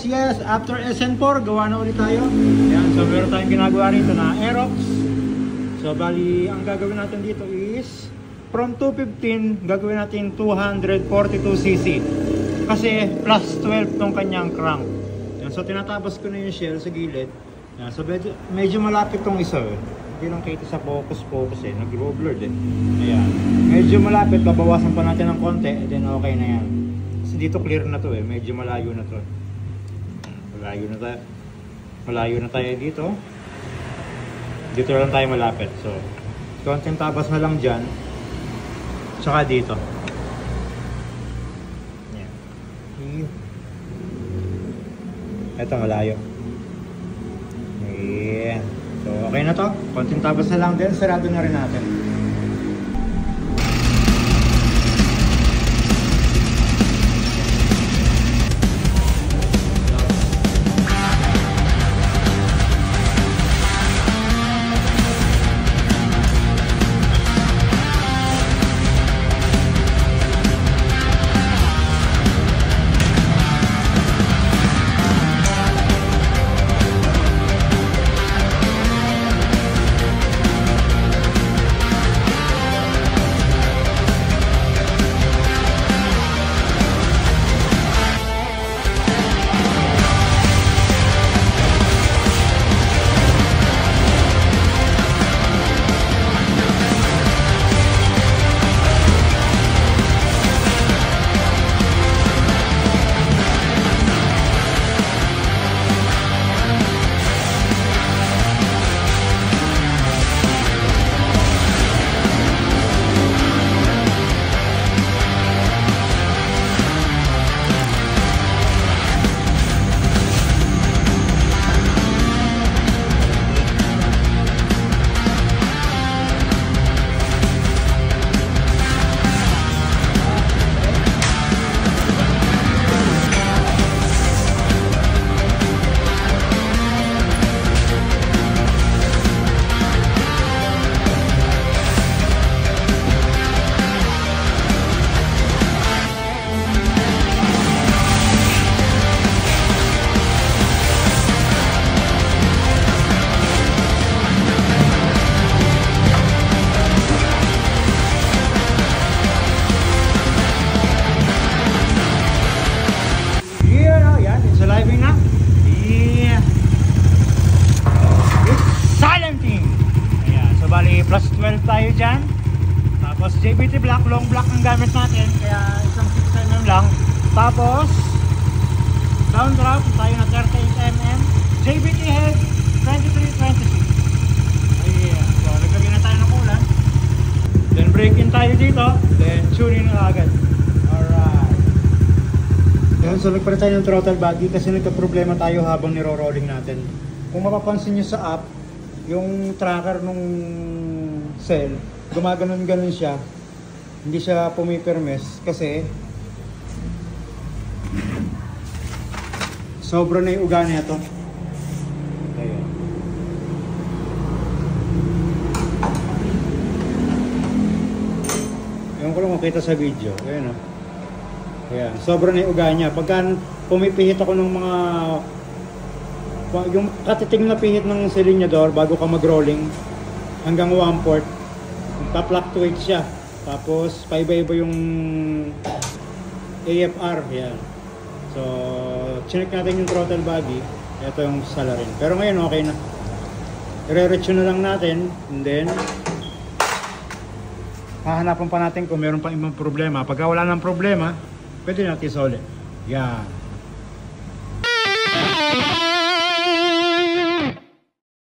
Yes, after SN4, gawa na ulit tayo. Ayan, so meron tayong ginagawa rito na Aerox. So bali, ang gagawin natin dito is from 215, gagawin natin 242cc. Kasi plus 12 tong kanyang crank. Ayan, so tinatabas ko na yung shell sa gilid. Ayan, so medyo malapit tong isa eh. Hindi lang kita sa focus eh, nag-low-blurred eh. Ayan, medyo malapit, babawasan pa natin ng konti, then okay na yan. Kasi dito clear na to eh, medyo malayo na to. Malayo na tayo dito. Dito lang tayo malapit. So, konting tabas na lang dyan. Tsaka dito. Yan. Ito malayo. Yan. So, okay na to. Konting tabas na lang din. Sarado na rin natin. Plus 12 tayo dyan. Tapos JBT block, long block ang gamit natin. Kaya isang 6mm lang. Tapos downdraft tayo na 38mm. JBT head 2326. Ayan. So nagkagin na tayo ng ulan. Then break in tayo dito. Then tuning na agad. Alright. Ayan, so nagpalit tayo ng throttle body kasi nagka-problema tayo habang niro-rolling natin. Kung mapapansin nyo sa app, yung tracker nung cell, gumaganon-ganon siya. Hindi siya pumipirmes kasi sobra na yung uga nito. Ayan. Ewan ko lang makita sa video. Ayan o. Ayan. Sobra na yung uga niya. Pagka pumipihit ako ng mga yung katiting na pihit ng silinyador bago ka mag-rolling hanggang 1/4, pa-fluctuate siya. Tapos paiba-iba yung AFR. Yan. So, chinek natin yung throttle body. Ito yung salarin. Pero ngayon okay na. I-re-retune na lang natin. And then hahanapan pa natin kung meron pa ibang problema. Pagka wala ng problema, pwede natin solid. Yan.